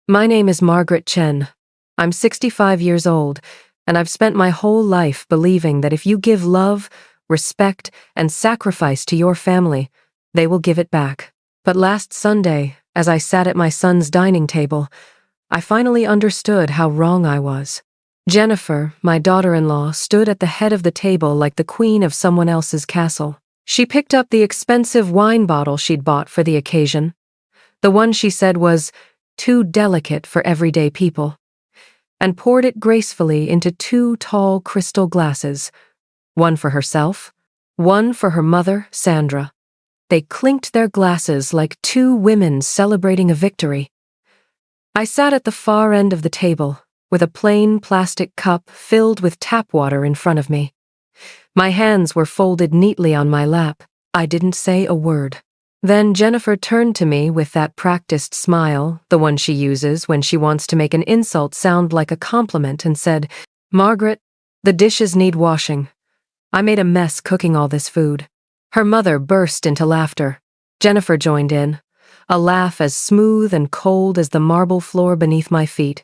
My name is Margaret Chen. I'm 65 years old, and I've spent my whole life believing that if you give love, respect, and sacrifice to your family, they will give it back. But last Sunday, as I sat at my son's dining table, I finally understood how wrong I was. Jennifer, my daughter-in-law, stood at the head of the table like the queen of someone else's castle. She picked up the expensive wine bottle she'd bought for the occasion, the one she said was too delicate for everyday people, and poured it gracefully into two tall crystal glasses, one for herself, one for her mother, Sandra. They clinked their glasses like two women celebrating a victory. I sat at the far end of the table, with a plain plastic cup filled with tap water in front of me. My hands were folded neatly on my lap. I didn't say a word. Then Jennifer turned to me with that practiced smile, the one she uses when she wants to make an insult sound like a compliment, and said, "Margaret, the dishes need washing. I made a mess cooking all this food." Her mother burst into laughter. Jennifer joined in, a laugh as smooth and cold as the marble floor beneath my feet.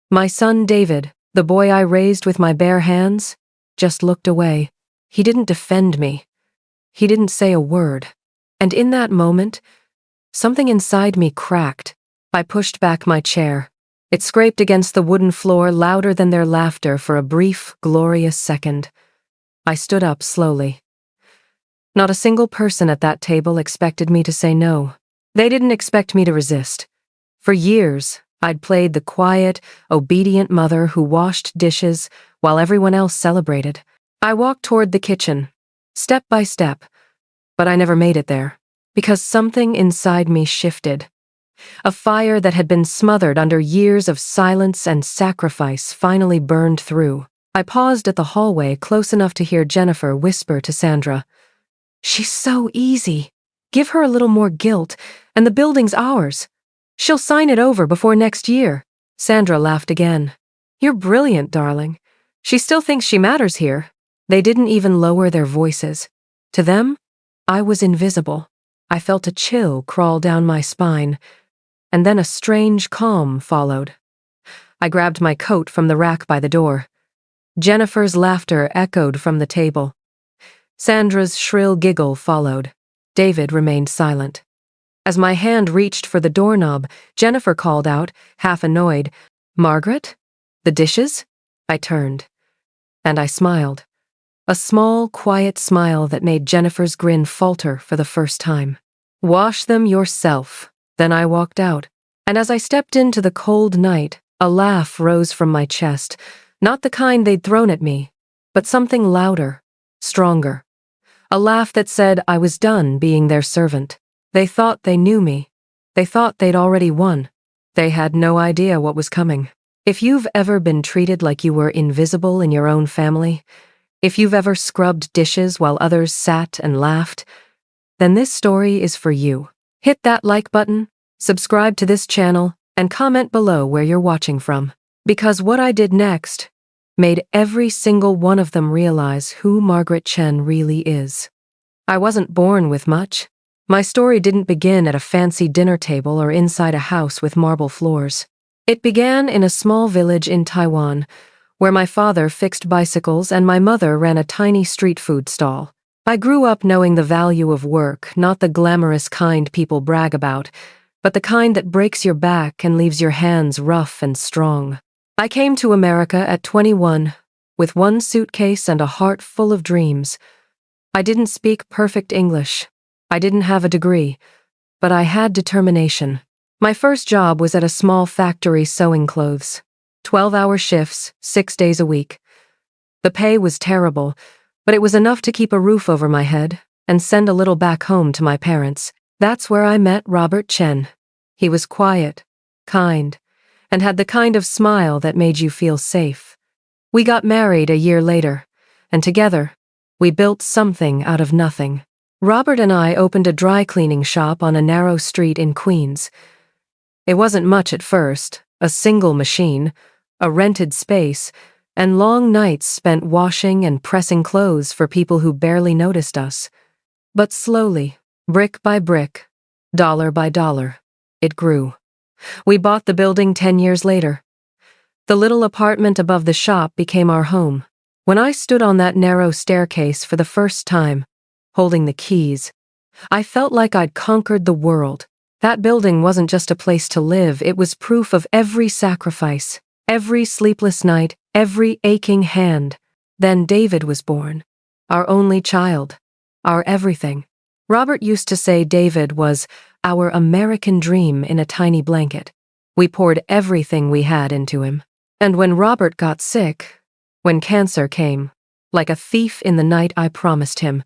My son David, the boy I raised with my bare hands, just looked away. He didn't defend me. He didn't say a word. And in that moment, something inside me cracked. I pushed back my chair. It scraped against the wooden floor louder than their laughter for a brief, glorious second. I stood up slowly. Not a single person at that table expected me to say no. They didn't expect me to resist. For years, I'd played the quiet, obedient mother who washed dishes while everyone else celebrated. I walked toward the kitchen, step by step, but I never made it there, because something inside me shifted. A fire that had been smothered under years of silence and sacrifice finally burned through. I paused at the hallway close enough to hear Jennifer whisper to Sandra, "She's so easy. Give her a little more guilt, and the building's ours. She'll sign it over before next year." Sandra laughed again. "You're brilliant, darling. She still thinks she matters here." They didn't even lower their voices. To them, I was invisible. I felt a chill crawl down my spine, and then a strange calm followed. I grabbed my coat from the rack by the door. Jennifer's laughter echoed from the table. Sandra's shrill giggle followed. David remained silent. As my hand reached for the doorknob, Jennifer called out, half annoyed, "Margaret? The dishes?" I turned, and I smiled. A small, quiet smile that made Jennifer's grin falter for the first time. "Wash them yourself." Then I walked out, and as I stepped into the cold night, a laugh rose from my chest, not the kind they'd thrown at me, but something louder, stronger. A laugh that said I was done being their servant. They thought they knew me. They thought they'd already won. They had no idea what was coming. If you've ever been treated like you were invisible in your own family, if you've ever scrubbed dishes while others sat and laughed, then this story is for you. Hit that like button, subscribe to this channel, and comment below where you're watching from. Because what I did next made every single one of them realize who Margaret Chen really is. I wasn't born with much. My story didn't begin at a fancy dinner table or inside a house with marble floors. It began in a small village in Taiwan, where my father fixed bicycles and my mother ran a tiny street food stall. I grew up knowing the value of work, not the glamorous kind people brag about, but the kind that breaks your back and leaves your hands rough and strong. I came to America at 21, with one suitcase and a heart full of dreams. I didn't speak perfect English. I didn't have a degree, but I had determination. My first job was at a small factory sewing clothes. 12-hour shifts, 6 days a week. The pay was terrible, but it was enough to keep a roof over my head and send a little back home to my parents. That's where I met Robert Chen. He was quiet, kind, and had the kind of smile that made you feel safe. We got married a year later, and together, we built something out of nothing. Robert and I opened a dry cleaning shop on a narrow street in Queens. It wasn't much at first, a single machine, a rented space, and long nights spent washing and pressing clothes for people who barely noticed us. But slowly, brick by brick, dollar by dollar, it grew. We bought the building 10 years later. The little apartment above the shop became our home. When I stood on that narrow staircase for the first time, holding the keys, I felt like I'd conquered the world. That building wasn't just a place to live, it was proof of every sacrifice, every sleepless night, every aching hand. Then David was born. Our only child. Our everything. Robert used to say David was our American dream in a tiny blanket. We poured everything we had into him. And when Robert got sick, when cancer came, like a thief in the night I promised him,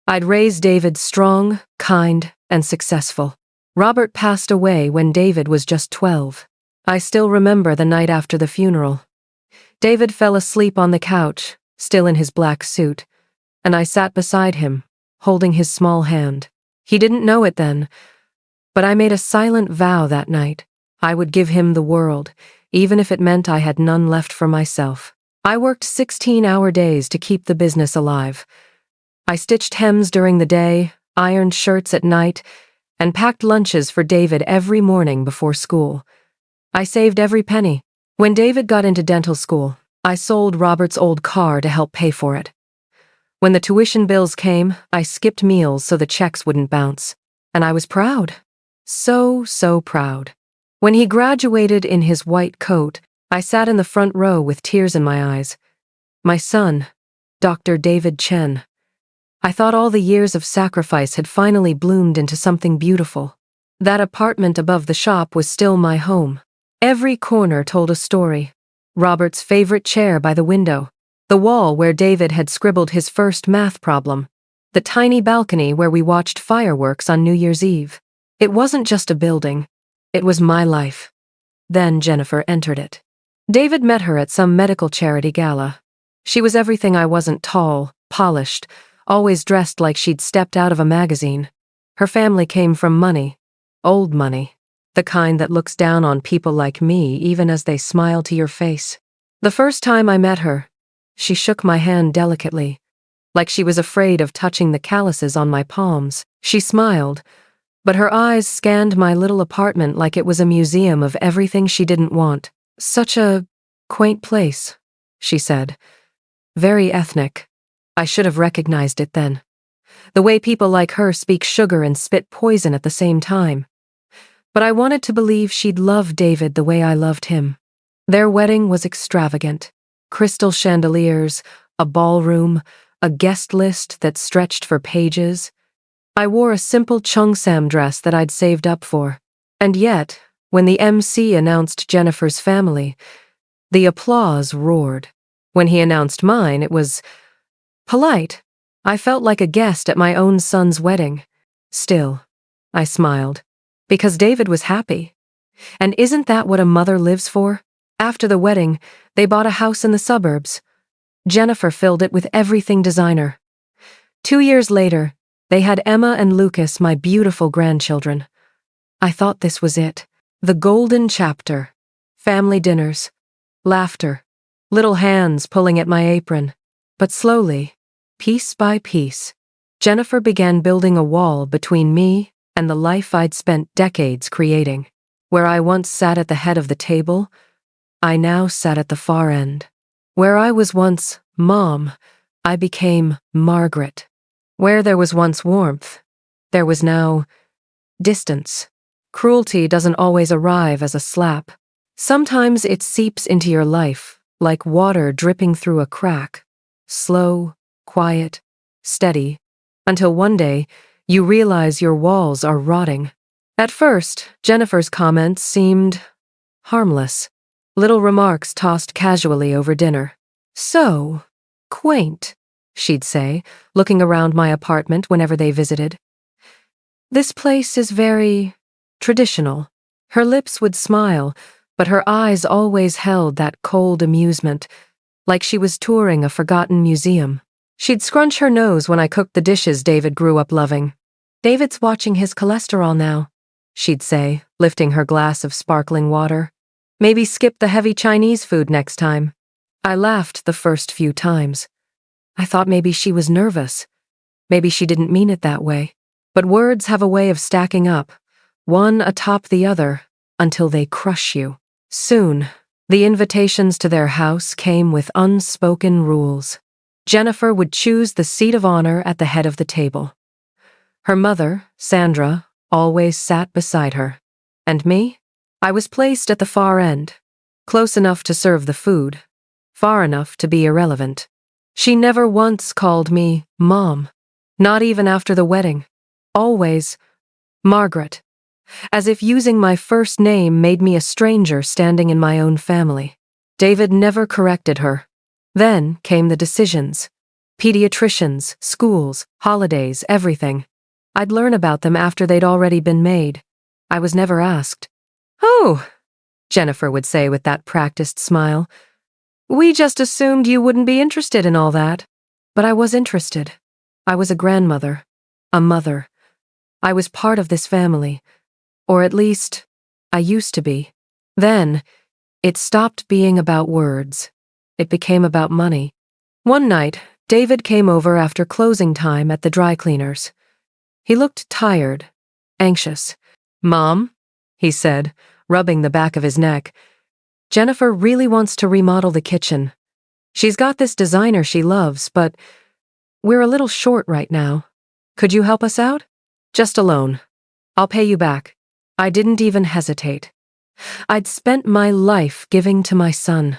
I'd raise David strong, kind, and successful. Robert passed away when David was just 12. I still remember the night after the funeral. David fell asleep on the couch, still in his black suit, and I sat beside him, holding his small hand. He didn't know it then, but I made a silent vow that night. I would give him the world, even if it meant I had none left for myself. I worked 16-hour days to keep the business alive. I stitched hems during the day, ironed shirts at night, and packed lunches for David every morning before school. I saved every penny. When David got into dental school, I sold Robert's old car to help pay for it. When the tuition bills came, I skipped meals so the checks wouldn't bounce. And I was proud. So proud. When he graduated in his white coat, I sat in the front row with tears in my eyes. My son, Dr. David Chen. I thought all the years of sacrifice had finally bloomed into something beautiful. That apartment above the shop was still my home. Every corner told a story. Robert's favorite chair by the window, the wall where David had scribbled his first math problem, the tiny balcony where we watched fireworks on New Year's Eve. It wasn't just a building. It was my life. Then Jennifer entered it. David met her at some medical charity gala. She was everything I wasn't: tall, polished, always dressed like she'd stepped out of a magazine. Her family came from money, old money, the kind that looks down on people like me even as they smile to your face. The first time I met her, she shook my hand delicately, like she was afraid of touching the calluses on my palms. She smiled, but her eyes scanned my little apartment like it was a museum of everything she didn't want. Such a quaint place, she said. Very ethnic. I should have recognized it then. The way people like her speak sugar and spit poison at the same time. But I wanted to believe she'd love David the way I loved him. Their wedding was extravagant. Crystal chandeliers, a ballroom, a guest list that stretched for pages. I wore a simple cheongsam dress that I'd saved up for. And yet, when the MC announced Jennifer's family, the applause roared. When he announced mine, it was polite. I felt like a guest at my own son's wedding. Still, I smiled, because David was happy. And isn't that what a mother lives for? After the wedding, they bought a house in the suburbs. Jennifer filled it with everything designer. 2 years later, they had Emma and Lucas, my beautiful grandchildren. I thought this was it. The golden chapter. Family dinners. Laughter. Little hands pulling at my apron. But slowly, piece by piece, Jennifer began building a wall between me and the life I'd spent decades creating. Where I once sat at the head of the table, I now sat at the far end. Where I was once Mom, I became Margaret. Where there was once warmth, there was now distance. Cruelty doesn't always arrive as a slap. Sometimes it seeps into your life, like water dripping through a crack. Slow, quiet, steady, until one day you realize your walls are rotting. At first, Jennifer's comments seemed harmless. Little remarks tossed casually over dinner. So quaint, she'd say, looking around my apartment whenever they visited. This place is very traditional. Her lips would smile, but her eyes always held that cold amusement, like she was touring a forgotten museum. She'd scrunch her nose when I cooked the dishes David grew up loving. David's watching his cholesterol now, she'd say, lifting her glass of sparkling water. Maybe skip the heavy Chinese food next time. I laughed the first few times. I thought maybe she was nervous. Maybe she didn't mean it that way. But words have a way of stacking up, one atop the other, until they crush you. Soon, the invitations to their house came with unspoken rules. Jennifer would choose the seat of honor at the head of the table. Her mother, Sandra, always sat beside her. And me? I was placed at the far end, close enough to serve the food, far enough to be irrelevant. She never once called me Mom, not even after the wedding. Always, Margaret, as if using my first name made me a stranger standing in my own family. David never corrected her. Then came the decisions. Pediatricians, schools, holidays, everything. I'd learn about them after they'd already been made. I was never asked. "Oh," Jennifer would say with that practiced smile. "We just assumed you wouldn't be interested in all that." But I was interested. I was a grandmother, a mother. I was part of this family. Or at least, I used to be. Then, it stopped being about words. It became about money. One night, David came over after closing time at the dry cleaners. He looked tired, anxious. "Mom," he said, rubbing the back of his neck, "Jennifer really wants to remodel the kitchen. She's got this designer she loves, but we're a little short right now. Could you help us out? Just a loan. I'll pay you back." I didn't even hesitate. I'd spent my life giving to my son.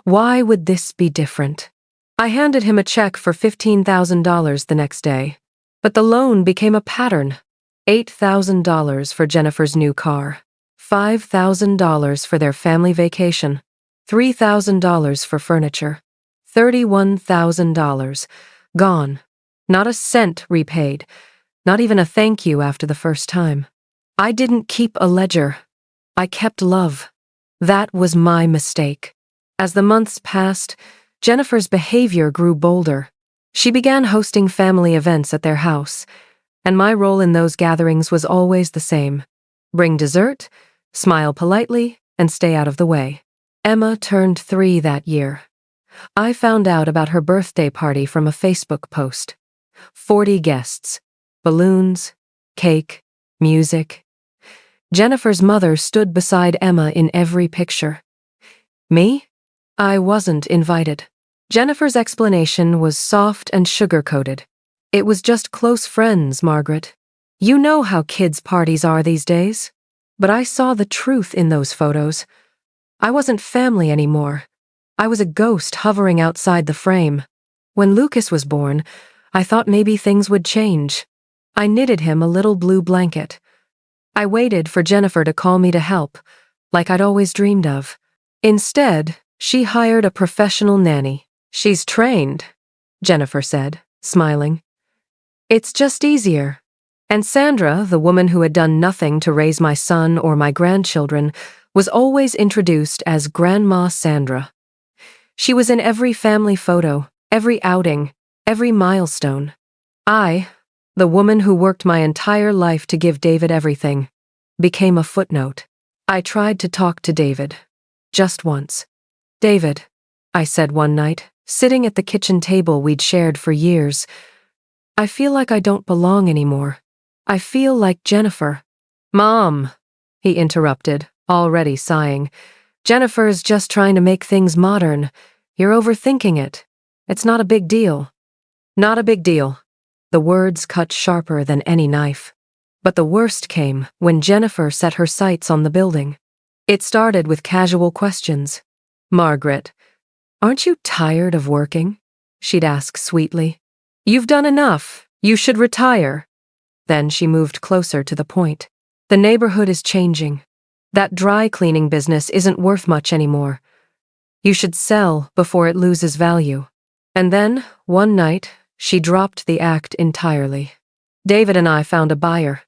Why would this be different? I handed him a check for $15,000 the next day, but the loan became a pattern. $8,000 for Jennifer's new car, $5,000 for their family vacation, $3,000 for furniture, $31,000 gone. Not a cent repaid, not even a thank you after the first time. I didn't keep a ledger. I kept love. That was my mistake. As the months passed, Jennifer's behavior grew bolder. She began hosting family events at their house, and my role in those gatherings was always the same. Bring dessert, smile politely, and stay out of the way. Emma turned 3 that year. I found out about her birthday party from a Facebook post. 40 guests, balloons, cake, music. Jennifer's mother stood beside Emma in every picture. Me? I wasn't invited. Jennifer's explanation was soft and sugar-coated. "It was just close friends, Margaret. You know how kids' parties are these days." But I saw the truth in those photos. I wasn't family anymore. I was a ghost hovering outside the frame. When Lucas was born, I thought maybe things would change. I knitted him a little blue blanket. I waited for Jennifer to call me to help, like I'd always dreamed of. Instead, she hired a professional nanny. "She's trained," Jennifer said, smiling. "It's just easier." And Sandra, the woman who had done nothing to raise my son or my grandchildren, was always introduced as Grandma Sandra. She was in every family photo, every outing, every milestone. I, the woman who worked my entire life to give David everything, became a footnote. I tried to talk to David. Just once. "David," I said one night, sitting at the kitchen table we'd shared for years, "I feel like I don't belong anymore. I feel like Jennifer." "Mom," he interrupted, already sighing. "Jennifer's just trying to make things modern. You're overthinking it. It's not a big deal." "Not a big deal." The words cut sharper than any knife. But the worst came when Jennifer set her sights on the building. It started with casual questions. "Margaret, aren't you tired of working?" she'd ask sweetly. "You've done enough. You should retire." Then she moved closer to the point. "The neighborhood is changing. That dry cleaning business isn't worth much anymore. You should sell before it loses value." And then, one night, she dropped the act entirely. "David and I found a buyer.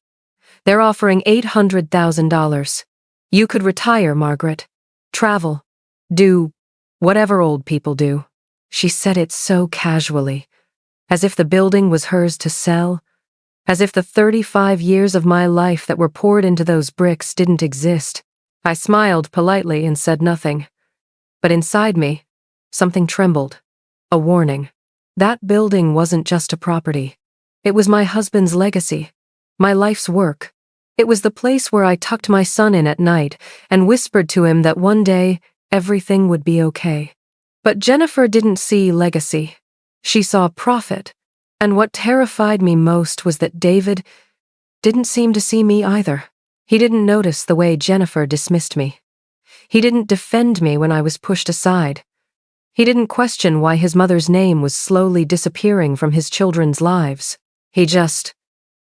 They're offering $800,000. You could retire, Margaret. Travel. Do whatever old people do." She said it so casually, as if the building was hers to sell, as if the 35 years of my life that were poured into those bricks didn't exist. I smiled politely and said nothing. But inside me, something trembled. A warning. That building wasn't just a property. It was my husband's legacy, my life's work. It was the place where I tucked my son in at night and whispered to him that one day everything would be okay. But Jennifer didn't see legacy. She saw profit. And what terrified me most was that David didn't seem to see me either. He didn't notice the way Jennifer dismissed me. He didn't defend me when I was pushed aside. He didn't question why his mother's name was slowly disappearing from his children's lives. He just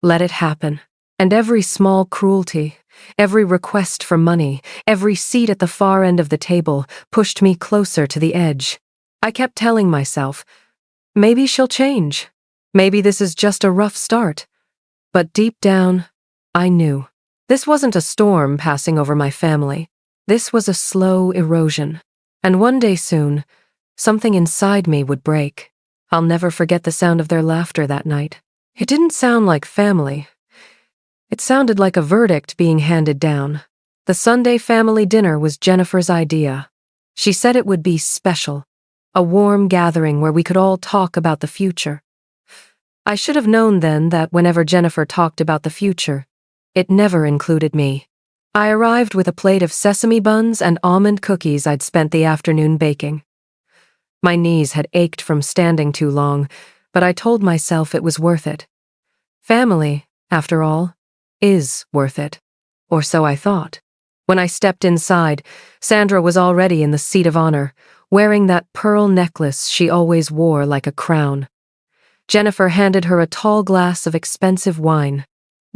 let it happen. And every small cruelty, every request for money, every seat at the far end of the table pushed me closer to the edge. I kept telling myself, maybe she'll change. Maybe this is just a rough start. But deep down, I knew. This wasn't a storm passing over my family. This was a slow erosion. And one day soon, something inside me would break. I'll never forget the sound of their laughter that night. It didn't sound like family. It sounded like a verdict being handed down. The Sunday family dinner was Jennifer's idea. She said it would be special, a warm gathering where we could all talk about the future. I should have known then that whenever Jennifer talked about the future, it never included me. I arrived with a plate of sesame buns and almond cookies I'd spent the afternoon baking. My knees had ached from standing too long, but I told myself it was worth it. Family, after all, is worth it. Or so I thought. When I stepped inside, Sandra was already in the seat of honor, wearing that pearl necklace she always wore like a crown. Jennifer handed her a tall glass of expensive wine.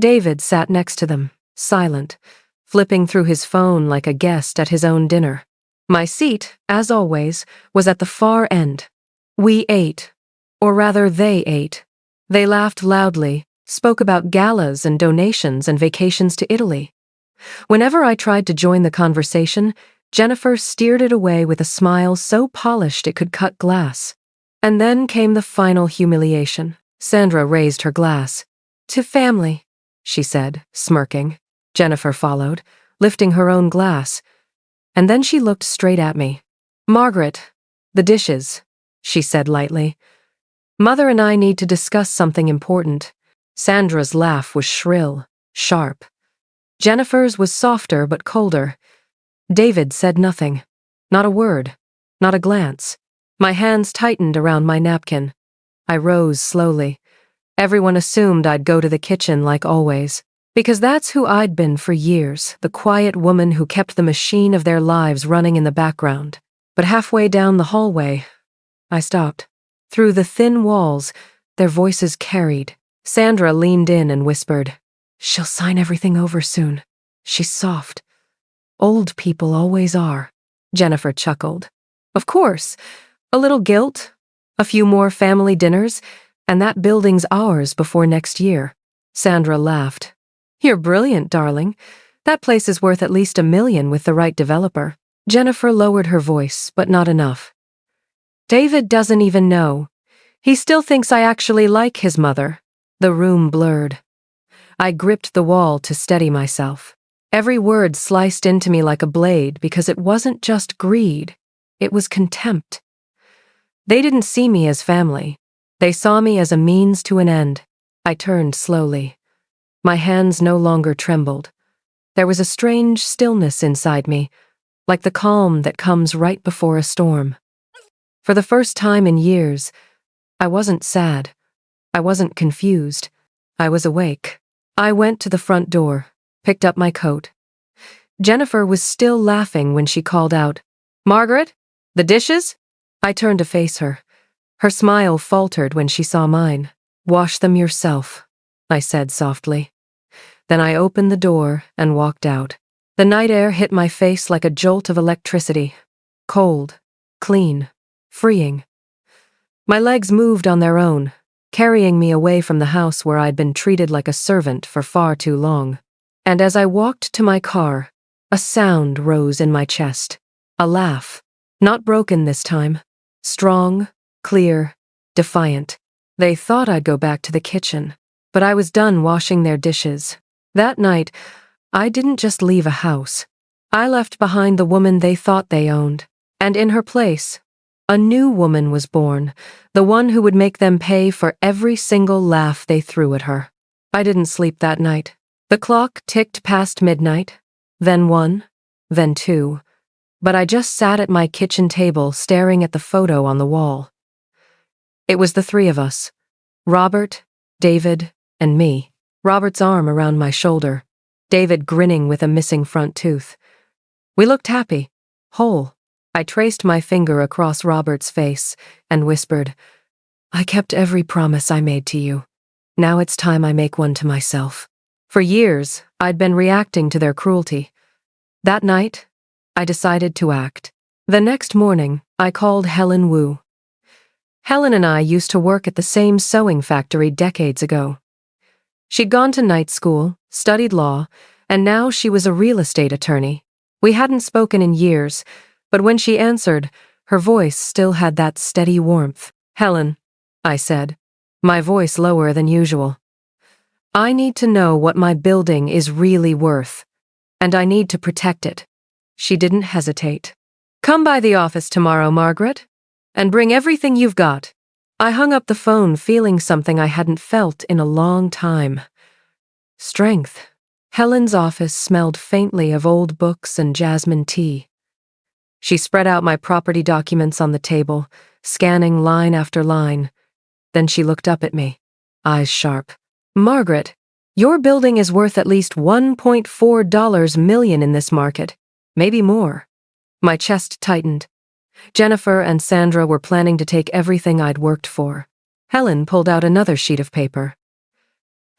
David sat next to them, silent, flipping through his phone like a guest at his own dinner. My seat, as always, was at the far end. We ate. Or rather, they ate. They laughed loudly, spoke about galas and donations and vacations to Italy. Whenever I tried to join the conversation, Jennifer steered it away with a smile so polished it could cut glass. And then came the final humiliation. Sandra raised her glass. "To family," she said, smirking. Jennifer followed, lifting her own glass. And then she looked straight at me. "Margaret, the dishes," she said lightly. "Mother and I need to discuss something important." Sandra's laugh was shrill, sharp. Jennifer's was softer but colder. David said nothing. Not a word. Not a glance. My hands tightened around my napkin. I rose slowly. Everyone assumed I'd go to the kitchen like always, because that's who I'd been for years, the quiet woman who kept the machine of their lives running in the background. But halfway down the hallway, I stopped. Through the thin walls, their voices carried. Sandra leaned in and whispered, "She'll sign everything over soon. She's soft. Old people always are." Jennifer chuckled. "Of course. A little guilt, a few more family dinners, and that building's ours before next year." Sandra laughed. "You're brilliant, darling. That place is worth at least $1 million with the right developer." Jennifer lowered her voice, but not enough. "David doesn't even know. He still thinks I actually like his mother." The room blurred. I gripped the wall to steady myself. Every word sliced into me like a blade because it wasn't just greed. It was contempt. They didn't see me as family. They saw me as a means to an end. I turned slowly. My hands no longer trembled. There was a strange stillness inside me, like the calm that comes right before a storm. For the first time in years, I wasn't sad. I wasn't confused. I was awake. I went to the front door, picked up my coat. Jennifer was still laughing when she called out, "Margaret, the dishes?" I turned to face her. Her smile faltered when she saw mine. "Wash them yourself," I said softly. Then I opened the door and walked out. The night air hit my face like a jolt of electricity. Cold, clean, freeing. My legs moved on their own, carrying me away from the house where I'd been treated like a servant for far too long. And as I walked to my car, a sound rose in my chest. A laugh. Not broken this time. Strong, clear, defiant. They thought I'd go back to the kitchen, but I was done washing their dishes. That night, I didn't just leave a house. I left behind the woman they thought they owned, and in her place, a new woman was born, the one who would make them pay for every single laugh they threw at her. I didn't sleep that night. The clock ticked past midnight, then 1, then 2, but I just sat at my kitchen table staring at the photo on the wall. It was the three of us, Robert, David, and me. Robert's arm around my shoulder, David grinning with a missing front tooth. We looked happy, whole. I traced my finger across Robert's face and whispered, "I kept every promise I made to you. Now it's time I make one to myself." For years, I'd been reacting to their cruelty. That night, I decided to act. The next morning, I called Helen Wu. Helen and I used to work at the same sewing factory decades ago. She'd gone to night school, studied law, and now she was a real estate attorney. We hadn't spoken in years, but when she answered, her voice still had that steady warmth. "Helen," I said, my voice lower than usual. "I need to know what my building is really worth, and I need to protect it." She didn't hesitate. "Come by the office tomorrow, Margaret, and bring everything you've got." I hung up the phone feeling something I hadn't felt in a long time. Strength. Helen's office smelled faintly of old books and jasmine tea. She spread out my property documents on the table, scanning line after line. Then she looked up at me, eyes sharp. "Margaret, your building is worth at least $1.4 million in this market, maybe more." My chest tightened. Jennifer and Sandra were planning to take everything I'd worked for. Helen pulled out another sheet of paper.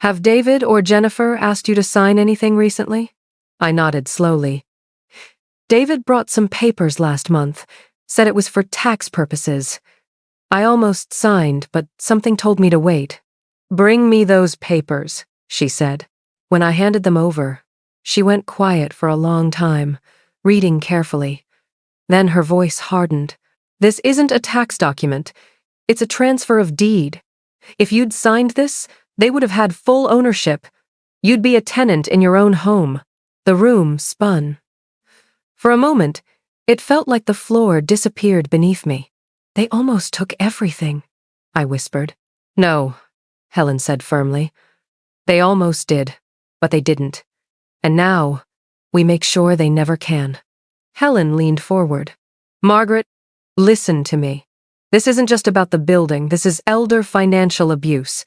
"Have David or Jennifer asked you to sign anything recently?" I nodded slowly. "David brought some papers last month, said it was for tax purposes. I almost signed, but something told me to wait." "Bring me those papers," she said. When I handed them over, she went quiet for a long time, reading carefully. Then her voice hardened. "This isn't a tax document. It's a transfer of deed. If you'd signed this, they would have had full ownership. You'd be a tenant in your own home." The room spun. For a moment, it felt like the floor disappeared beneath me. "They almost took everything," I whispered. "No," Helen said firmly. "They almost did, but they didn't. And now, we make sure they never can." Helen leaned forward. "Margaret, listen to me. This isn't just about the building, this is elder financial abuse.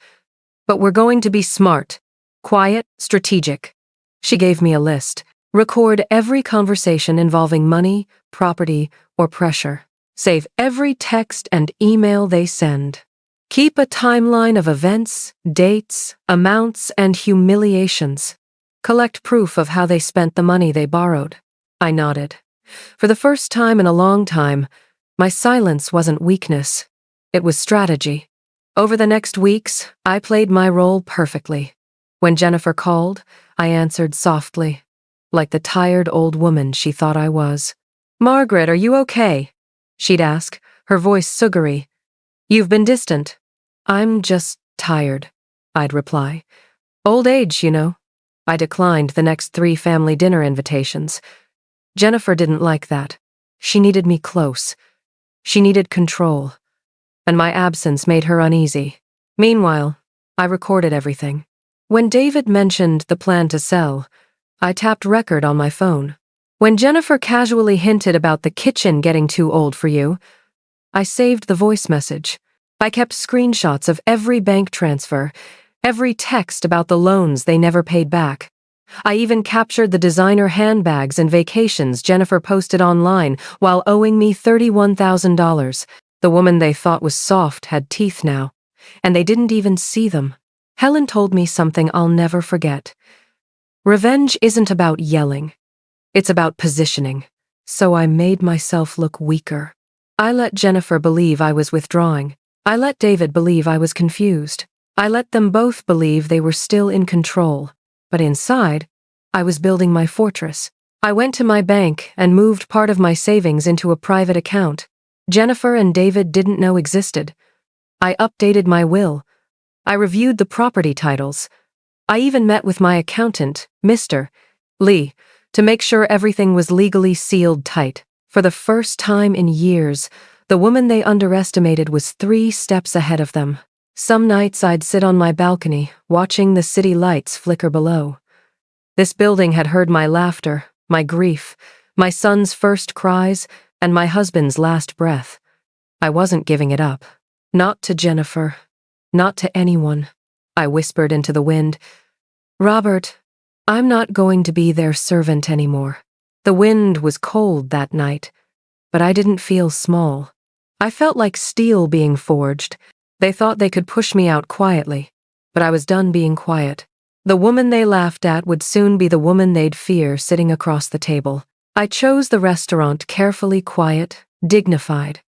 But we're going to be smart, quiet, strategic." She gave me a list. "Record every conversation involving money, property, or pressure. Save every text and email they send. Keep a timeline of events, dates, amounts, and humiliations. Collect proof of how they spent the money they borrowed." I nodded. For the first time in a long time, my silence wasn't weakness. It was strategy. Over the next weeks, I played my role perfectly. When Jennifer called, I answered softly, like the tired old woman she thought I was. "Margaret, are you okay?" she'd ask, her voice sugary. "You've been distant." "I'm just tired," I'd reply. "Old age, you know." I declined the next 3 family dinner invitations. Jennifer didn't like that. She needed me close. She needed control. And my absence made her uneasy. Meanwhile, I recorded everything. When David mentioned the plan to sell, I tapped record on my phone. When Jennifer casually hinted about the kitchen getting too old for you, I saved the voice message. I kept screenshots of every bank transfer, every text about the loans they never paid back. I even captured the designer handbags and vacations Jennifer posted online while owing me $31,000. The woman they thought was soft had teeth now, and they didn't even see them. Helen told me something I'll never forget. Revenge isn't about yelling. It's about positioning. So I made myself look weaker. I let Jennifer believe I was withdrawing. I let David believe I was confused. I let them both believe they were still in control. But inside, I was building my fortress. I went to my bank and moved part of my savings into a private account Jennifer and David didn't know existed. I updated my will. I reviewed the property titles. I even met with my accountant, Mr. Lee, to make sure everything was legally sealed tight. For the first time in years, the woman they underestimated was 3 steps ahead of them. Some nights I'd sit on my balcony, watching the city lights flicker below. This building had heard my laughter, my grief, my son's first cries, and my husband's last breath. I wasn't giving it up. Not to Jennifer. Not to anyone. I whispered into the wind, "Robert, I'm not going to be their servant anymore." The wind was cold that night, but I didn't feel small. I felt like steel being forged. They thought they could push me out quietly, but I was done being quiet. The woman they laughed at would soon be the woman they'd fear sitting across the table. I chose the restaurant carefully quiet, dignified.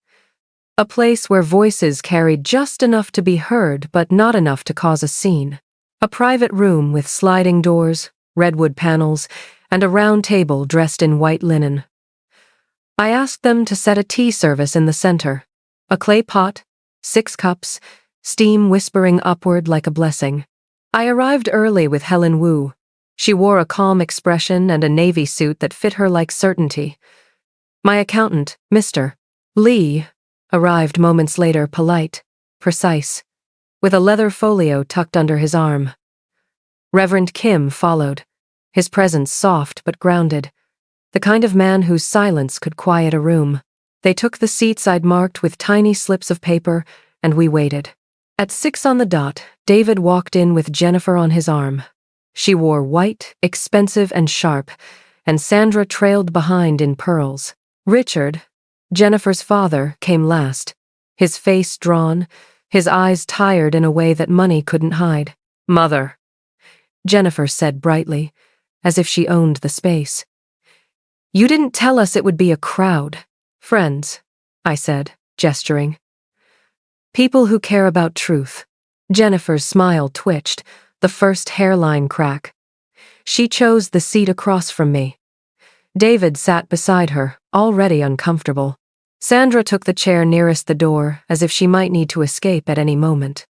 A place where voices carried just enough to be heard but not enough to cause a scene. A private room with sliding doors, redwood panels, and a round table dressed in white linen. I asked them to set a tea service in the center. A clay pot, 6 cups, steam whispering upward like a blessing. I arrived early with Helen Wu. She wore a calm expression and a navy suit that fit her like certainty. My accountant, Mr. Lee, arrived moments later, polite, precise, with a leather folio tucked under his arm. Reverend Kim followed, his presence soft but grounded, the kind of man whose silence could quiet a room. They took the seats I'd marked with tiny slips of paper, and we waited. At 6 on the dot, David walked in with Jennifer on his arm. She wore white, expensive and sharp, and Sandra trailed behind in pearls. Richard, Jennifer's father, came last, his face drawn, his eyes tired in a way that money couldn't hide. "Mother," Jennifer said brightly, as if she owned the space. "You didn't tell us it would be a crowd." "Friends," I said, gesturing. "People who care about truth." Jennifer's smile twitched, the first hairline crack. She chose the seat across from me. David sat beside her, already uncomfortable. Sandra took the chair nearest the door, as if she might need to escape at any moment.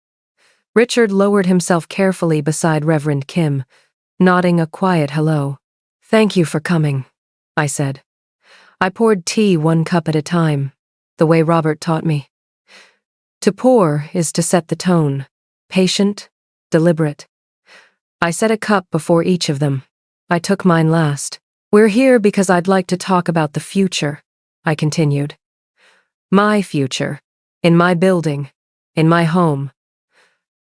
Richard lowered himself carefully beside Reverend Kim, nodding a quiet hello. "Thank you for coming," I said. I poured tea 1 cup at a time, the way Robert taught me. To pour is to set the tone, patient, deliberate. I set a cup before each of them. I took mine last. "We're here because I'd like to talk about the future," I continued. "My future, in my building, in my home,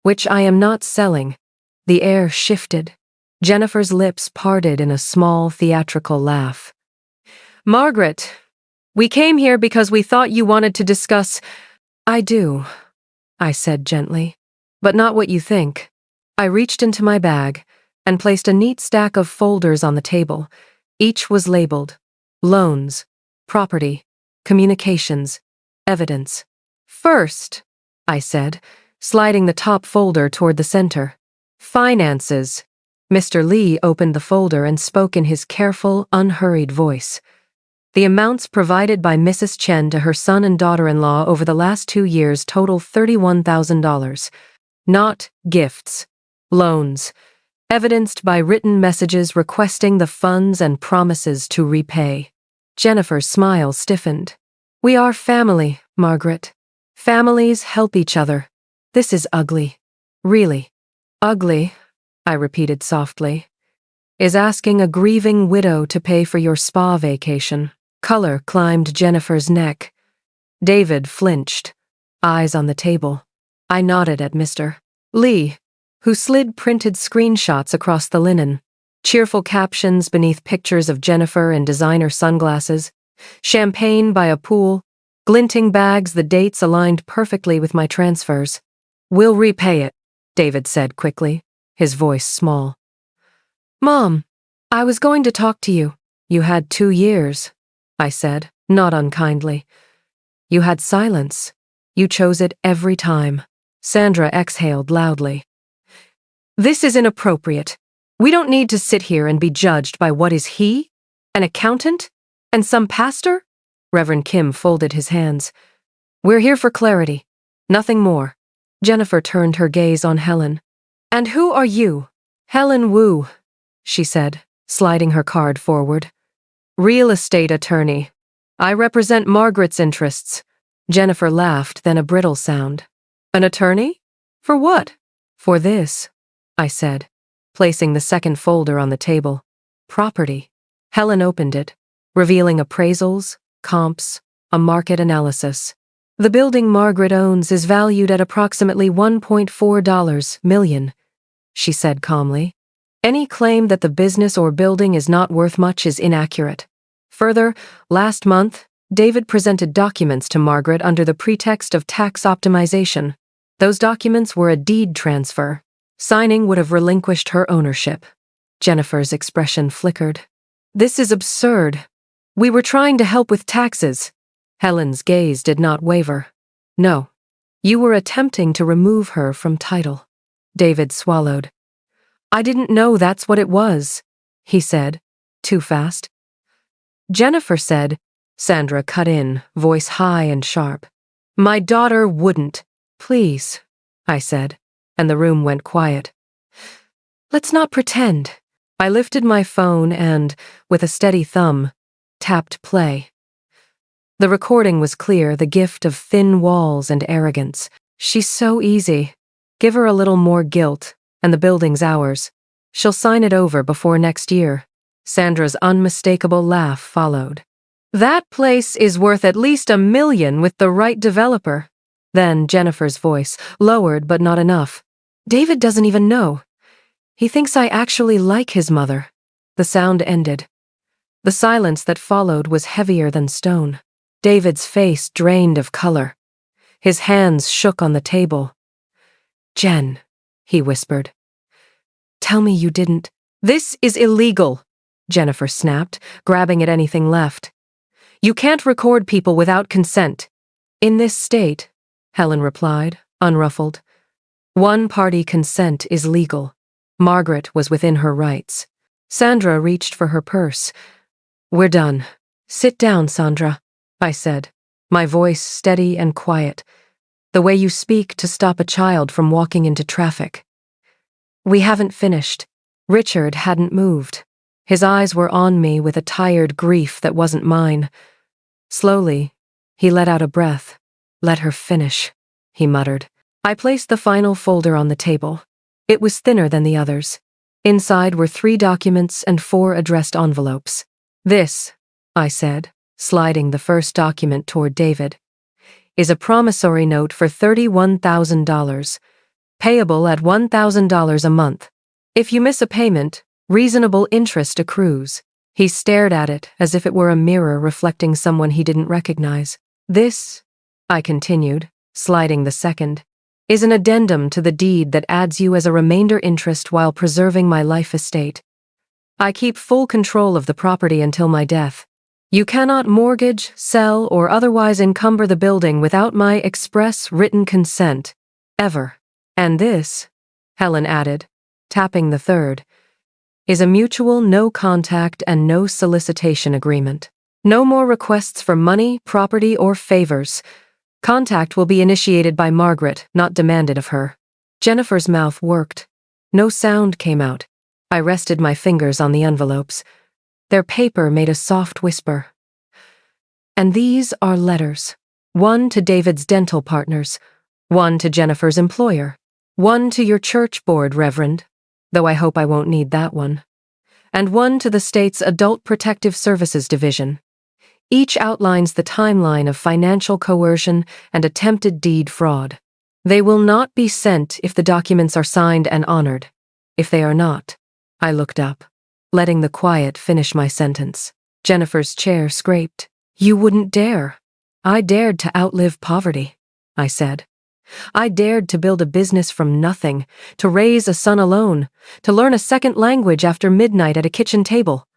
which I am not selling." The air shifted. Jennifer's lips parted in a small theatrical laugh. "Margaret, we came here because we thought you wanted to discuss—" "I do," I said gently, "but not what you think." I reached into my bag and placed a neat stack of folders on the table. Each was labeled loans, property, communications, evidence. "First," I said, sliding the top folder toward the center, "finances." Mr. Lee opened the folder and spoke in his careful, unhurried voice. "The amounts provided by Mrs. Chen to her son and daughter-in-law over the last 2 years total $31,000. Not gifts. Loans. Evidenced by written messages requesting the funds and promises to repay." Jennifer's smile stiffened. "We are family, Margaret. Families help each other. This is ugly. Really. Ugly," I repeated softly, "is asking a grieving widow to pay for your spa vacation." Color climbed Jennifer's neck. David flinched, eyes on the table. I nodded at Mr. Lee, who slid printed screenshots across the linen, cheerful captions beneath pictures of Jennifer in designer sunglasses, champagne by a pool, glinting bags, the dates aligned perfectly with my transfers. "We'll repay it," David said quickly, his voice small. "Mom, I was going to talk to you." "You had 2 years," I said, not unkindly. "You had silence. You chose it every time." Sandra exhaled loudly. "This is inappropriate. We don't need to sit here and be judged by what is he? An accountant? And some pastor?" Reverend Kim folded his hands. "We're here for clarity. Nothing more." Jennifer turned her gaze on Helen. "And who are you?" "Helen Wu," she said, sliding her card forward. "Real estate attorney. I represent Margaret's interests." Jennifer laughed, then a brittle sound. "An attorney? For what?" "For this," I said, placing the second folder on the table. Property. Helen opened it, revealing appraisals, comps, a market analysis. The building Margaret owns is valued at approximately $1.4 million, she said calmly. Any claim that the business or building is not worth much is inaccurate. Further, last month, David presented documents to Margaret under the pretext of tax optimization. Those documents were a deed transfer. Signing would have relinquished her ownership. Jennifer's expression flickered. This is absurd. We were trying to help with taxes. Helen's gaze did not waver. No, you were attempting to remove her from title. David swallowed. I didn't know that's what it was, he said, too fast. Jennifer said, Sandra cut in, voice high and sharp. My daughter wouldn't. Please, I said, and the room went quiet. Let's not pretend. I lifted my phone and, with a steady thumb, tapped play. The recording was clear, the gift of thin walls and arrogance. She's so easy. Give her a little more guilt, and the building's ours. She'll sign it over before next year. Sandra's unmistakable laugh followed. That place is worth at least $1 million with the right developer. Then Jennifer's voice, lowered but not enough. David doesn't even know. He thinks I actually like his mother. The sound ended. The silence that followed was heavier than stone. David's face drained of color. His hands shook on the table. Jen, he whispered. Tell me you didn't. This is illegal, Jennifer snapped, grabbing at anything left. You can't record people without consent. In this state, Helen replied, unruffled. One-party consent is legal. Margaret was within her rights. Sandra reached for her purse. We're done. Sit down, Sandra, I said, my voice steady and quiet, the way you speak to stop a child from walking into traffic. We haven't finished. Richard hadn't moved. His eyes were on me with a tired grief that wasn't mine. Slowly, he let out a breath. Let her finish, he muttered. I placed the final folder on the table. It was thinner than the others. Inside were 3 documents and 4 addressed envelopes. This, I said, sliding the first document toward David, is a promissory note for $31,000, payable at $1,000 a month. If you miss a payment, reasonable interest accrues. He stared at it as if it were a mirror reflecting someone he didn't recognize. This, I continued, sliding the second, is an addendum to the deed that adds you as a remainder interest while preserving my life estate. I keep full control of the property until my death. You cannot mortgage, sell, or otherwise encumber the building without my express written consent. Ever. And this, Helen added, tapping the third, is a mutual no-contact and no solicitation agreement. No more requests for money, property, or favors. Contact will be initiated by Margaret, not demanded of her. Jennifer's mouth worked. No sound came out. I rested my fingers on the envelopes. Their paper made a soft whisper. And these are letters. 1 to David's dental partners, 1 to Jennifer's employer, 1 to your church board, Reverend, though I hope I won't need that one, and 1 to the state's Adult Protective Services Division. Each outlines the timeline of financial coercion and attempted deed fraud. They will not be sent if the documents are signed and honored. If they are not, I looked up, letting the quiet finish my sentence. Jennifer's chair scraped. You wouldn't dare. I dared to outlive poverty, I said. I dared to build a business from nothing, to raise a son alone, to learn a second language after midnight at a kitchen table.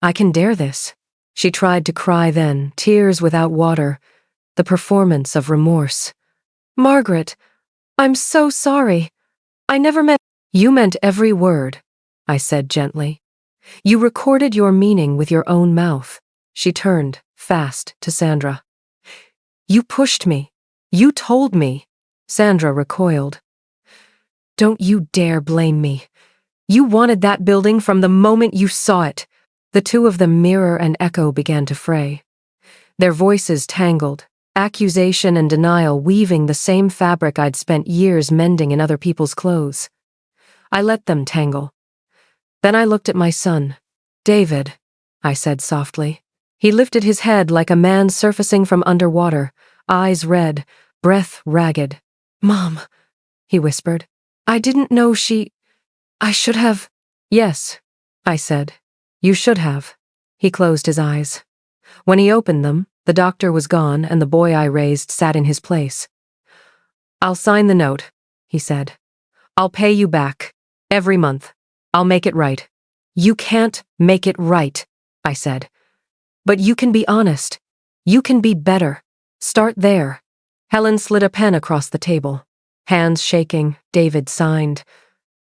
I can dare this. She tried to cry then, tears without water, the performance of remorse. Margaret, I'm so sorry. I never meant— You meant every word, I said gently. You recorded your meaning with your own mouth. She turned, fast, to Sandra. You pushed me. You told me. Sandra recoiled. Don't you dare blame me. You wanted that building from the moment you saw it. The two of them, mirror and echo, began to fray. Their voices tangled, accusation and denial weaving the same fabric I'd spent years mending in other people's clothes. I let them tangle. Then I looked at my son. David, I said softly. He lifted his head like a man surfacing from underwater, eyes red, breath ragged. Mom, he whispered. I didn't know I should have. Yes, I said. You should have. He closed his eyes. When he opened them, the doctor was gone and the boy I raised sat in his place. I'll sign the note, he said. I'll pay you back. Every month. I'll make it right. You can't make it right, I said. But you can be honest. You can be better. Start there. Helen slid a pen across the table. Hands shaking, David signed.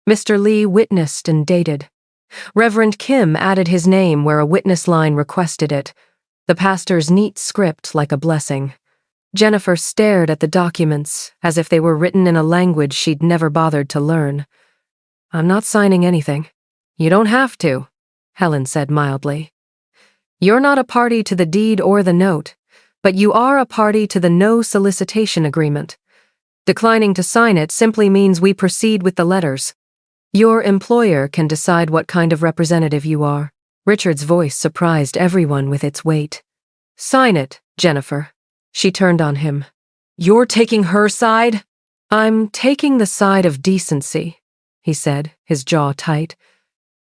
Mr. Lee witnessed and dated. Reverend Kim added his name where a witness line requested it. The pastor's neat script like a blessing. Jennifer stared at the documents as if they were written in a language she'd never bothered to learn. I'm not signing anything. You don't have to, Helen said mildly. You're not a party to the deed or the note, but you are a party to the no solicitation agreement. Declining to sign it simply means we proceed with the letters. Your employer can decide what kind of representative you are. Richard's voice surprised everyone with its weight. Sign it, Jennifer. She turned on him. You're taking her side? I'm taking the side of decency, he said, his jaw tight.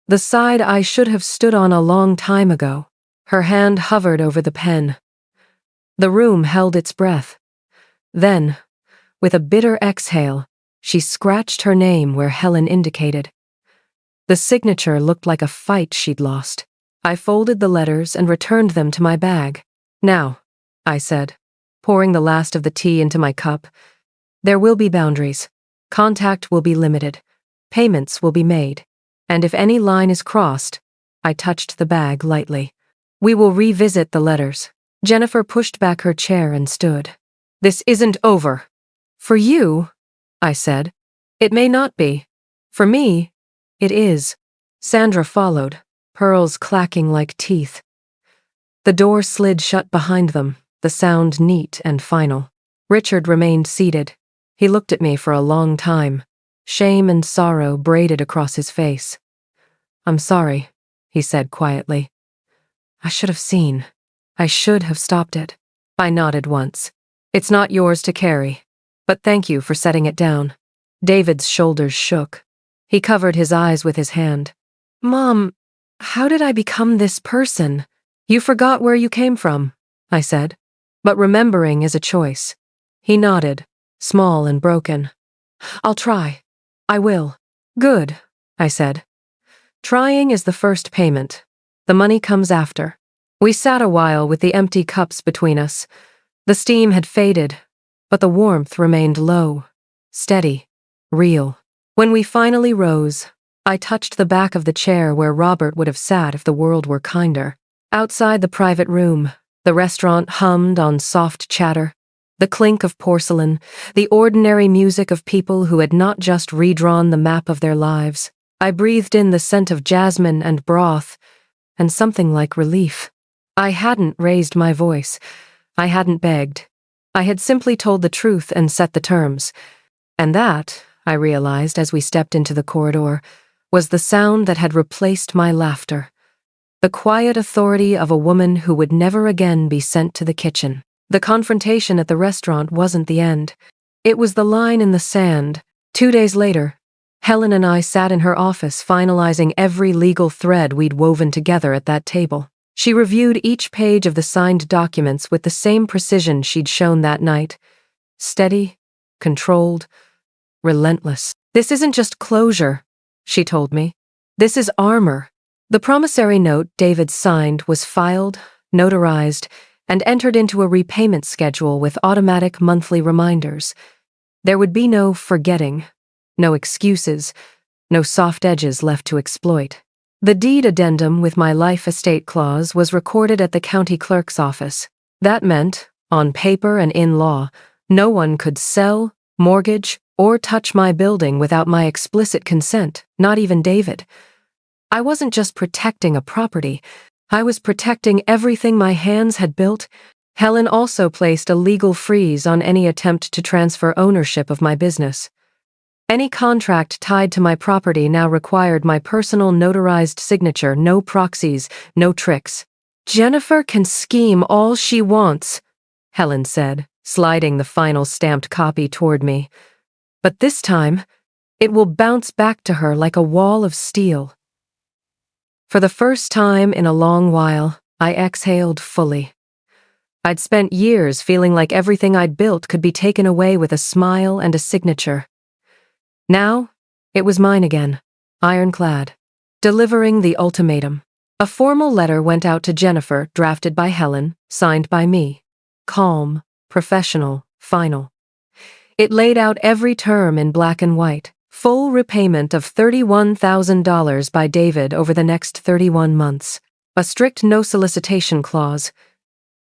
The side I should have stood on a long time ago. Her hand hovered over the pen. The room held its breath. Then, with a bitter exhale, she scratched her name where Helen indicated. The signature looked like a fight she'd lost. I folded the letters and returned them to my bag. Now, I said, pouring the last of the tea into my cup, there will be boundaries. Contact will be limited. Payments will be made. And if any line is crossed, I touched the bag lightly. We will revisit the letters. Jennifer pushed back her chair and stood. This isn't over. For you, I said, it may not be. For me, it is. Sandra followed, pearls clacking like teeth. The door slid shut behind them, the sound neat and final. Richard remained seated. He looked at me for a long time. Shame and sorrow braided across his face. I'm sorry, he said quietly. I should have seen. I should have stopped it. I nodded once. It's not yours to carry. But thank you for setting it down. David's shoulders shook. He covered his eyes with his hand. Mom, how did I become this person? You forgot where you came from, I said. But remembering is a choice. He nodded, small and broken. I'll try. I will. Good, I said. Trying is the first payment. The money comes after. We sat a while with the empty cups between us. The steam had faded, but the warmth remained low, steady, real. When we finally rose, I touched the back of the chair where Robert would have sat if the world were kinder. Outside the private room, the restaurant hummed on soft chatter, the clink of porcelain, the ordinary music of people who had not just redrawn the map of their lives. I breathed in the scent of jasmine and broth, and something like relief. I hadn't raised my voice. I hadn't begged. I had simply told the truth and set the terms. And that, I realized as we stepped into the corridor, was the sound that had replaced my laughter. The quiet authority of a woman who would never again be sent to the kitchen. The confrontation at the restaurant wasn't the end. It was the line in the sand. 2 days later, Helen and I sat in her office finalizing every legal thread we'd woven together at that table. She reviewed each page of the signed documents with the same precision she'd shown that night. Steady, controlled, relentless. This isn't just closure, she told me. This is armor. The promissory note David signed was filed, notarized, and entered into a repayment schedule with automatic monthly reminders. There would be no forgetting, no excuses, no soft edges left to exploit. The deed addendum with my life estate clause was recorded at the county clerk's office. That meant, on paper and in law, no one could sell, mortgage, or touch my building without my explicit consent, not even David. I wasn't just protecting a property, I was protecting everything my hands had built. Helen also placed a legal freeze on any attempt to transfer ownership of my business. Any contract tied to my property now required my personal notarized signature, no proxies, no tricks. Jennifer can scheme all she wants, Helen said, sliding the final stamped copy toward me. But this time, it will bounce back to her like a wall of steel. For the first time in a long while, I exhaled fully. I'd spent years feeling like everything I'd built could be taken away with a smile and a signature. Now, it was mine again, ironclad, delivering the ultimatum. A formal letter went out to Jennifer, drafted by Helen, signed by me. Calm, professional, final. It laid out every term in black and white. Full repayment of $31,000 by David over the next 31 months. A strict no solicitation clause.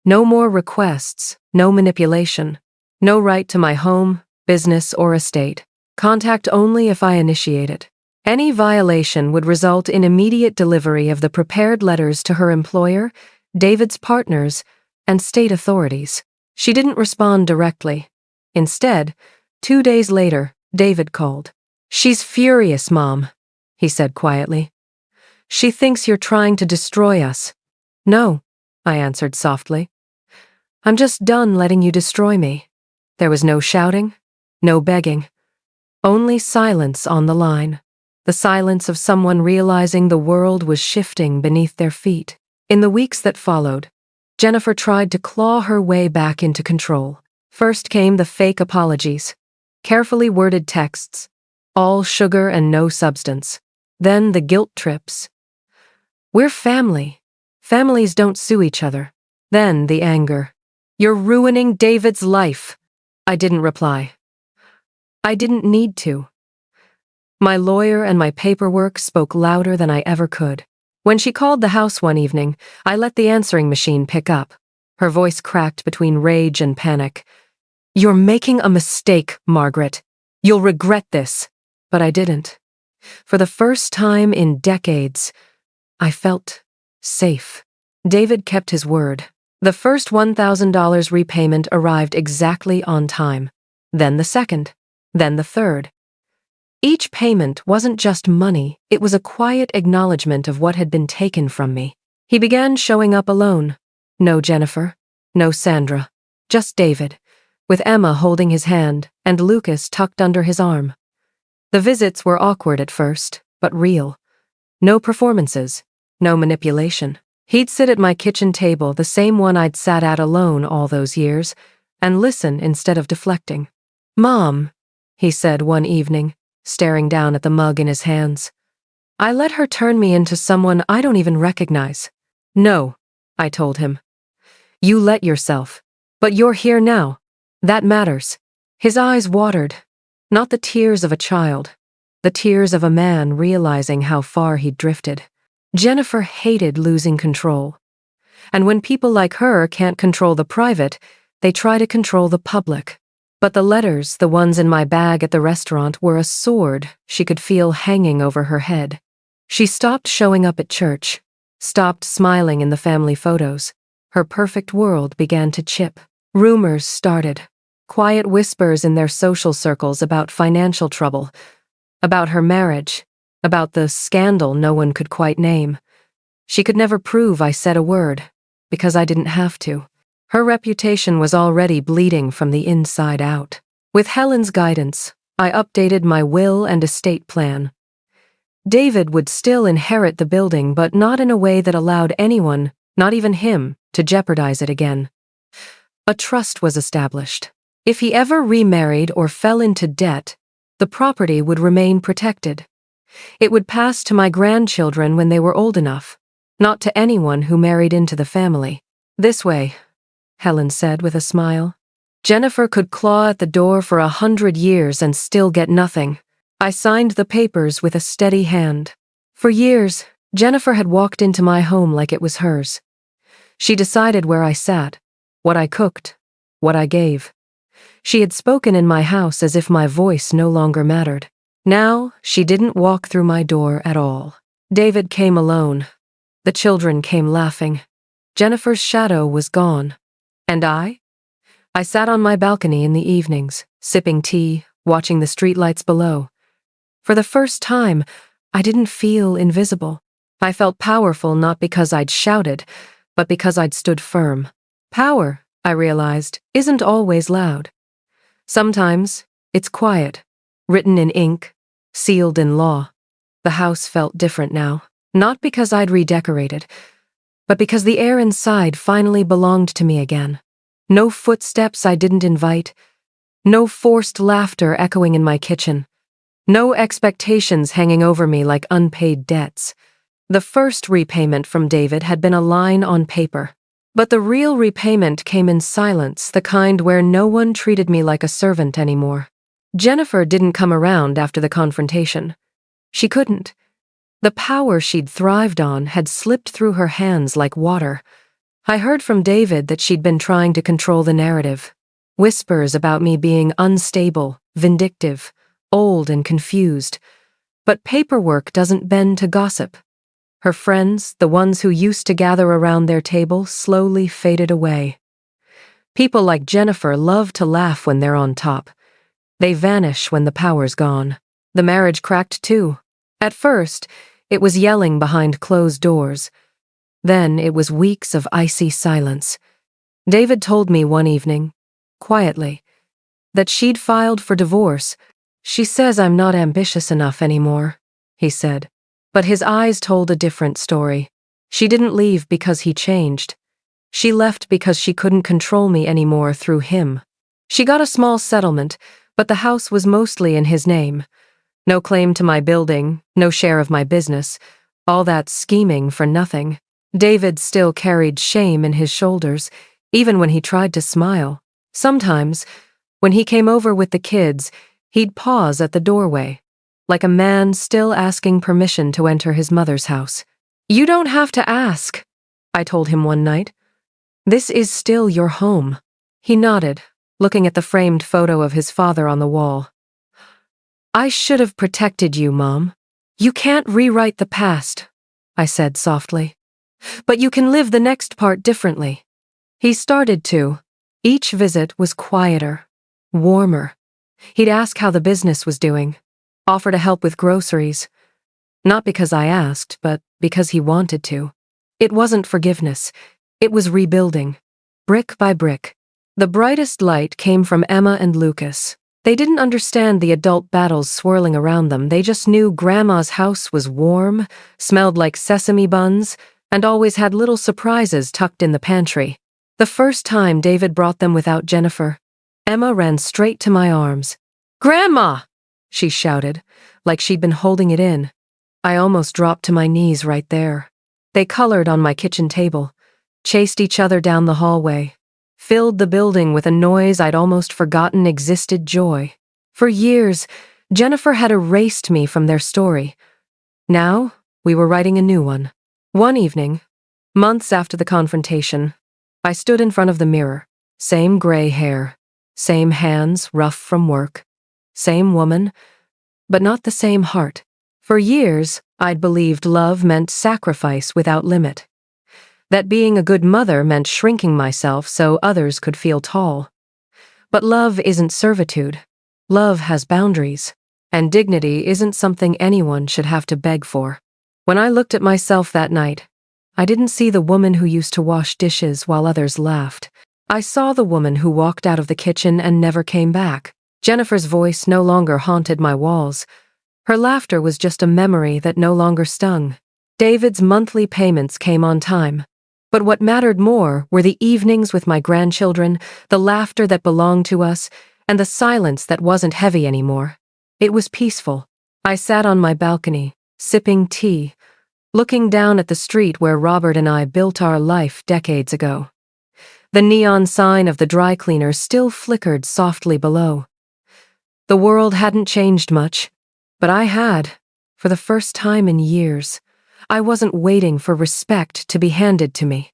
No more requests, no manipulation. No right to my home, business, or estate. Contact only if I initiate it. Any violation would result in immediate delivery of the prepared letters to her employer, David's partners, and state authorities. She didn't respond directly. Instead, 2 days later, David called. "She's furious, Mom," he said quietly. "She thinks you're trying to destroy us." "No," I answered softly. "I'm just done letting you destroy me." There was no shouting, no begging. Only silence on the line. The silence of someone realizing the world was shifting beneath their feet. In the weeks that followed, Jennifer tried to claw her way back into control. First came the fake apologies. Carefully worded texts. All sugar and no substance. Then the guilt trips. "We're family. Families don't sue each other." Then the anger. "You're ruining David's life." I didn't reply. I didn't need to. My lawyer and my paperwork spoke louder than I ever could. When she called the house one evening, I let the answering machine pick up. Her voice cracked between rage and panic. "You're making a mistake, Margaret. You'll regret this." But I didn't. For the first time in decades, I felt safe. David kept his word. The first $1,000 repayment arrived exactly on time. Then the second. Then the third. Each payment wasn't just money, it was a quiet acknowledgement of what had been taken from me. He began showing up alone. No Jennifer, no Sandra, just David, with Emma holding his hand and Lucas tucked under his arm. The visits were awkward at first, but real. No performances, no manipulation. He'd sit at my kitchen table, the same one I'd sat at alone all those years, and listen instead of deflecting. "Mom," he said one evening, staring down at the mug in his hands. "I let her turn me into someone I don't even recognize." "No," I told him. "You let yourself. But you're here now. That matters." His eyes watered. Not the tears of a child. The tears of a man realizing how far he'd drifted. Jennifer hated losing control. And when people like her can't control the private, they try to control the public. But the letters, the ones in my bag at the restaurant, were a sword she could feel hanging over her head. She stopped showing up at church, stopped smiling in the family photos. Her perfect world began to chip. Rumors started, quiet whispers in their social circles about financial trouble, about her marriage, about the scandal no one could quite name. She could never prove I said a word, because I didn't have to. Her reputation was already bleeding from the inside out. With Helen's guidance, I updated my will and estate plan. David would still inherit the building, but not in a way that allowed anyone, not even him, to jeopardize it again. A trust was established. If he ever remarried or fell into debt, the property would remain protected. It would pass to my grandchildren when they were old enough, not to anyone who married into the family. "This way," Helen said with a smile. "Jennifer could claw at the door for 100 years and still get nothing." I signed the papers with a steady hand. For years, Jennifer had walked into my home like it was hers. She decided where I sat, what I cooked, what I gave. She had spoken in my house as if my voice no longer mattered. Now, she didn't walk through my door at all. David came alone. The children came laughing. Jennifer's shadow was gone. And I? I sat on my balcony in the evenings, sipping tea, watching the streetlights below. For the first time, I didn't feel invisible. I felt powerful not because I'd shouted, but because I'd stood firm. Power, I realized, isn't always loud. Sometimes, it's quiet, written in ink, sealed in law. The house felt different now, not because I'd redecorated, but because the air inside finally belonged to me again. No footsteps I didn't invite, no forced laughter echoing in my kitchen, no expectations hanging over me like unpaid debts. The first repayment from David had been a line on paper, but the real repayment came in silence, the kind where no one treated me like a servant anymore. Jennifer didn't come around after the confrontation. She couldn't. The power she'd thrived on had slipped through her hands like water. I heard from David that she'd been trying to control the narrative. Whispers about me being unstable, vindictive, old and confused. But paperwork doesn't bend to gossip. Her friends, the ones who used to gather around their table, slowly faded away. People like Jennifer love to laugh when they're on top. They vanish when the power's gone. The marriage cracked too. At first, it was yelling behind closed doors. Then it was weeks of icy silence. David told me one evening, quietly, that she'd filed for divorce. "She says I'm not ambitious enough anymore," he said. But his eyes told a different story. She didn't leave because he changed. She left because she couldn't control me anymore through him. She got a small settlement, but the house was mostly in his name. No claim to my building, no share of my business. All that scheming for nothing. David still carried shame in his shoulders, even when he tried to smile. Sometimes, when he came over with the kids, he'd pause at the doorway, like a man still asking permission to enter his mother's house. "You don't have to ask," I told him one night. "This is still your home." He nodded, looking at the framed photo of his father on the wall. "I should have protected you, Mom. You can't rewrite the past," I said softly. "But you can live the next part differently." He started to. Each visit was quieter, warmer. He'd ask how the business was doing, offer to help with groceries. Not because I asked, but because he wanted to. It wasn't forgiveness. It was rebuilding, brick by brick. The brightest light came from Emma and Lucas. They didn't understand the adult battles swirling around them. They just knew Grandma's house was warm, smelled like sesame buns, and always had little surprises tucked in the pantry. The first time David brought them without Jennifer, Emma ran straight to my arms. "Grandma!" she shouted, like she'd been holding it in. I almost dropped to my knees right there. They colored on my kitchen table, chased each other down the hallway, filled the building with a noise I'd almost forgotten existed: joy. For years, Jennifer had erased me from their story. Now, we were writing a new one. One evening, months after the confrontation, I stood in front of the mirror. Same gray hair, same hands rough from work, same woman, but not the same heart. For years, I'd believed love meant sacrifice without limit. That being a good mother meant shrinking myself so others could feel tall. But love isn't servitude. Love has boundaries, and dignity isn't something anyone should have to beg for. When I looked at myself that night, I didn't see the woman who used to wash dishes while others laughed. I saw the woman who walked out of the kitchen and never came back. Jennifer's voice no longer haunted my walls. Her laughter was just a memory that no longer stung. David's monthly payments came on time. But what mattered more were the evenings with my grandchildren, the laughter that belonged to us, and the silence that wasn't heavy anymore. It was peaceful. I sat on my balcony, sipping tea, looking down at the street where Robert and I built our life decades ago. The neon sign of the dry cleaner still flickered softly below. The world hadn't changed much, but I had, for the first time in years. I wasn't waiting for respect to be handed to me.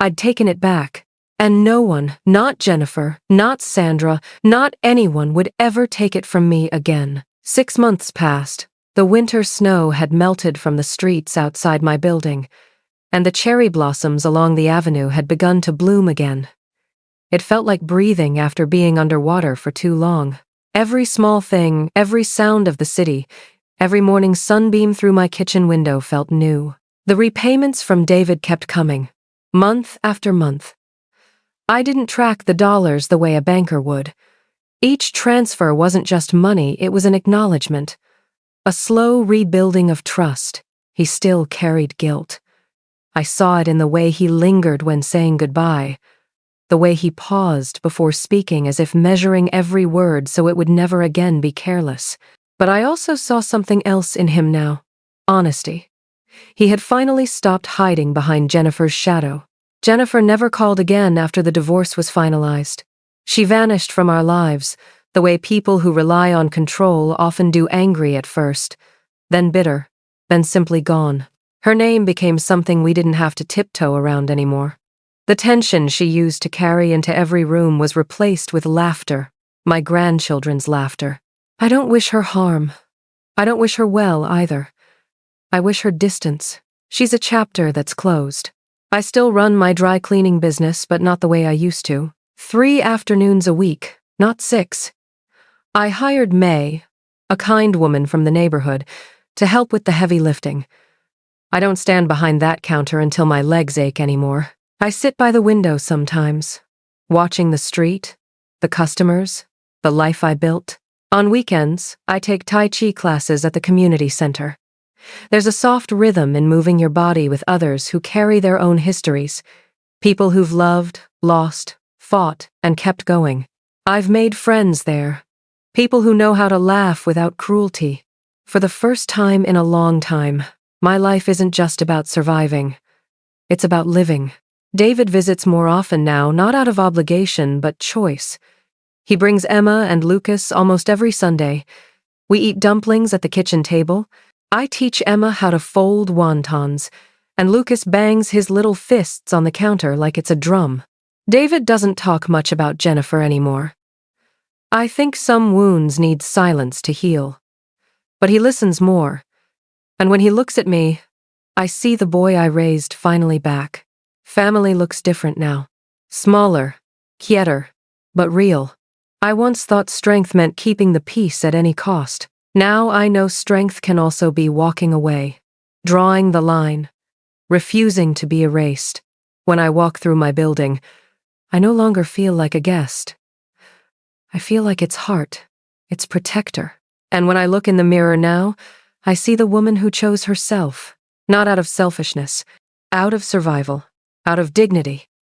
I'd taken it back, and no one, not Jennifer, not Sandra, not anyone would ever take it from me again. 6 months passed. The winter snow had melted from the streets outside my building, and the cherry blossoms along the avenue had begun to bloom again. It felt like breathing after being underwater for too long. Every small thing, every sound of the city, Every morning's sunbeam through my kitchen window felt new. The repayments from David kept coming, month after month. I didn't track the dollars the way a banker would. Each transfer wasn't just money, it was an acknowledgement. A slow rebuilding of trust. He still carried guilt. I saw it in the way he lingered when saying goodbye, the way he paused before speaking as if measuring every word so it would never again be careless. But I also saw something else in him now. Honesty. He had finally stopped hiding behind Jennifer's shadow. Jennifer never called again after the divorce was finalized. She vanished from our lives, the way people who rely on control often do, angry at first, then bitter, then simply gone. Her name became something we didn't have to tiptoe around anymore. The tension she used to carry into every room was replaced with laughter, my grandchildren's laughter. I don't wish her harm. I don't wish her well either. I wish her distance. She's a chapter that's closed. I still run my dry cleaning business, but not the way I used to. 3 afternoons a week, not 6. I hired May, a kind woman from the neighborhood, to help with the heavy lifting. I don't stand behind that counter until my legs ache anymore. I sit by the window sometimes, watching the street, the customers, the life I built. On weekends, I take Tai Chi classes at the community center. There's a soft rhythm in moving your body with others who carry their own histories, people who've loved, lost, fought, and kept going. I've made friends there, people who know how to laugh without cruelty. For the first time in a long time, my life isn't just about surviving. It's about living. David visits more often now, not out of obligation, but choice. He brings Emma and Lucas almost every Sunday. We eat dumplings at the kitchen table. I teach Emma how to fold wontons, and Lucas bangs his little fists on the counter like it's a drum. David doesn't talk much about Jennifer anymore. I think some wounds need silence to heal. But he listens more, and when he looks at me, I see the boy I raised finally back. Family looks different now. Smaller, quieter, but real. I once thought strength meant keeping the peace at any cost. Now I know strength can also be walking away, drawing the line, refusing to be erased. When I walk through my building, I no longer feel like a guest. I feel like its heart, its protector. And when I look in the mirror now, I see the woman who chose herself, not out of selfishness, out of survival, out of dignity.